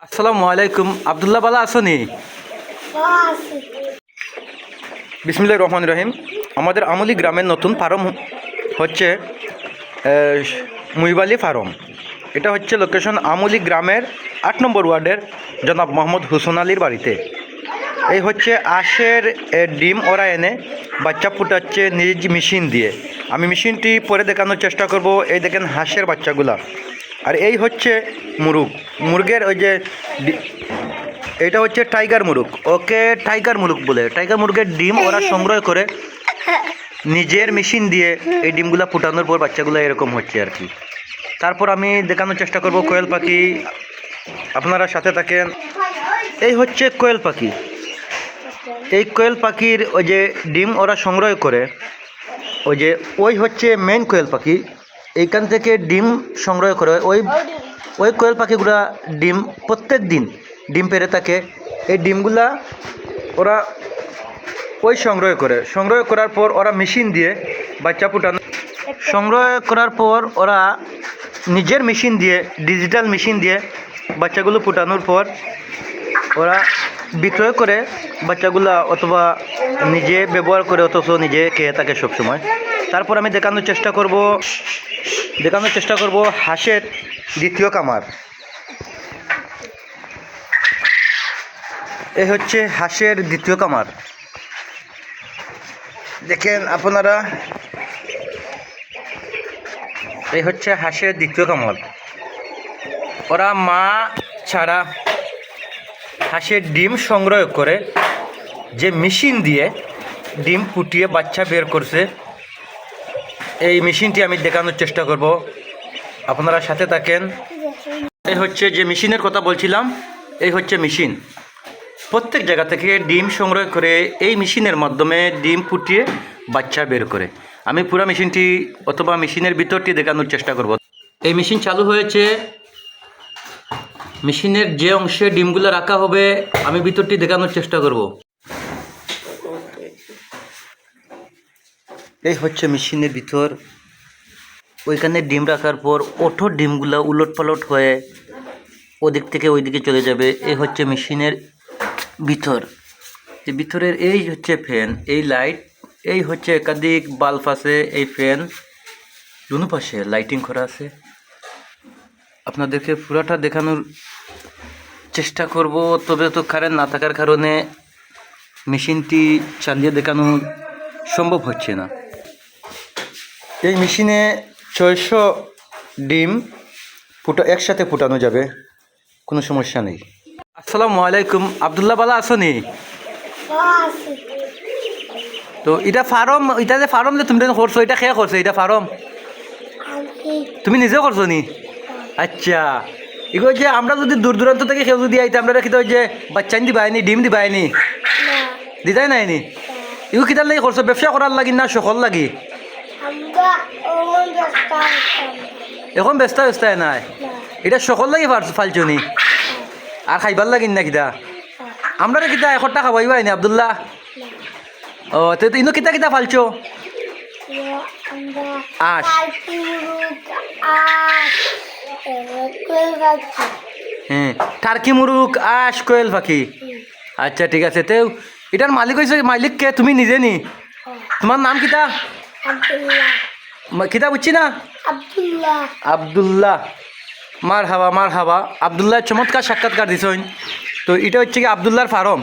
আসসালামু আলাইকুম আব্দুল্লাহ বালা আসনি বিসমিল্লাহির রহমানির রহিম। আমাদের আমলি গ্রামের নতুন ফার্ম হচ্ছে মুইবালি ফার্ম। এটা হচ্ছে লোকেশন আমলি গ্রামের ৮ নম্বর ওয়ার্ডের জনাব মোহাম্মদ হুসন আলীর বাড়িতে। এই হচ্ছে আঁশের ডিম ওরা এনে বাচ্চা ফুটাচ্ছে নিজ মেশিন দিয়ে। আমি মেশিনটি পরে দেখানোর চেষ্টা করব। এই দেখেন হাঁসের বাচ্চাগুলা, আর এই হচ্ছে মুরগের ওই যে এটা হচ্ছে টাইগার মুরগ, ওকে টাইগার মুরগ বলে। টাইগার মুরগের ডিম ওরা সংগ্রহ করে নিজের মেশিন দিয়ে এই ডিমগুলা ফুটানোর পর বাচ্চাগুলো এরকম হচ্ছে আর কি। তারপর আমি দেখানোর চেষ্টা করব কোয়েল পাখি, আপনারা সাথে থাকেন। এই হচ্ছে কোয়েল পাখি। এই কোয়েল পাখির ওই যে ডিম ওরা সংগ্রহ করে, ওই হচ্ছে মেন কোয়েল পাখি। এইখান থেকে ডিম সংগ্রহ করে ওই কোয়েল পাখিগুলা ডিম প্রত্যেক দিন ডিম পেড়ে থাকে। এই ডিমগুলা ওরা সংগ্রহ করার পর ওরা মেশিন দিয়ে বাচ্চা ফুটানো, সংগ্রহ করার পর ওরা নিজের মেশিন দিয়ে, ডিজিটাল মেশিন দিয়ে বাচ্চাগুলো ফুটানোর পর ওরা বিক্রয় করে বাচ্চাগুলা, অথবা নিজে ব্যবহার করে, অথচ নিজে খেয়ে থাকে সবসময়। তারপর আমি দেখানোর চেষ্টা করব হাঁসের দ্বিতীয় কামার। এই হচ্ছে হাঁসের দ্বিতীয় কামার, দেখেন আপনারা। এই হচ্ছে হাঁসের দ্বিতীয় কামার। ওরা মা ছাড়া হাঁসের ডিম সংগ্রহ করে যে মেশিন দিয়ে ডিম ফুটিয়ে বাচ্চা বের করছে, এই মেশিনটি আমি দেখানোর চেষ্টা করব, আপনারা সাথে থাকেন। এই হচ্ছে যে মেশিনের কথা বলছিলাম, এই হচ্ছে মেশিন। প্রত্যেক জায়গা থেকে ডিম সংগ্রহ করে এই মেশিনের মাধ্যমে ডিম ফুটিয়ে বাচ্চা বের করে। আমি পুরো মেশিনটি অথবা মেশিনের ভিতরটি দেখানোর চেষ্টা করব। এই মেশিন চালু হয়েছে। মেশিনের যে অংশে ডিমগুলো রাখা হবে আমি ভিতরটি দেখানোর চেষ্টা করব। এই হচ্ছে মেশিনের ভিতর। ওইখানে ডিম রাখার পর ডিমগুলো উলট পালট হয়ে ওদিক থেকে ওইদিকে চলে যাবে। এই হচ্ছে মেশিনের ভিতরের এই হচ্ছে ফ্যান, এই লাইট, এই হচ্ছে একাধিক বাল্ব আছে। এই ফ্যান দুনো পাশে লাইটিং করা আছে। আপনাদেরকে পুরাটা দেখানোর চেষ্টা করব, তবে তো কারেন্ট না থাকার কারণে মেশিনটি চালিয়ে দেখানো সম্ভব হচ্ছে না। এই মেশিনে 600 ডিম একসাথে ফুটানো যাবে, কোনো সমস্যা নেই। আসসালামু আলাইকুম আব্দুল্লাহ বালা আসনি? তো এটা ফার্ম, এটা যে ফার্ম যে তুমি করছো, এটা খেয়ে করছো? এটা ফার্ম তুমি নিজে করছো নি? আচ্ছা, এগুলো যে আমরা যদি দূর দূরান্ত থেকে কেউ যদি আইতে, আমরা রেখে যে বাচ্চা দিবাইনি, ডিম দিবাইনি, দিদাই নাইনি? এগুলো কিতার লাগি করছো? ব্যবসা করার লাগি না সকল লাগি? এখন ব্যস্ত নাই, এটা সকল লাগি ফালছো নি? আর খাইবার লাগিন না কিতা? আমরা কিতা একটা খাবাইবাই নি আব্দুল্লাহ? ও তো ইনো কিতা কিতা ফালছো? আশ, হ্যাঁ, টার্কি মুরুগ, আশ, কোয়েল পাখি। আচ্ছা ঠিক আছে। তো এটার মালিক হয়েছে, মালিক কে? তুমি নিজে নি? তোমার নাম কিতা? কিতা বুঝছি না? আব্দুল্লাহ। মার হাবা। আব্দুল্লাহ চমৎকার সাক্ষাৎকার দিছেন। তো এটা হচ্ছে কি আব্দুল্লাহর ফার্ম।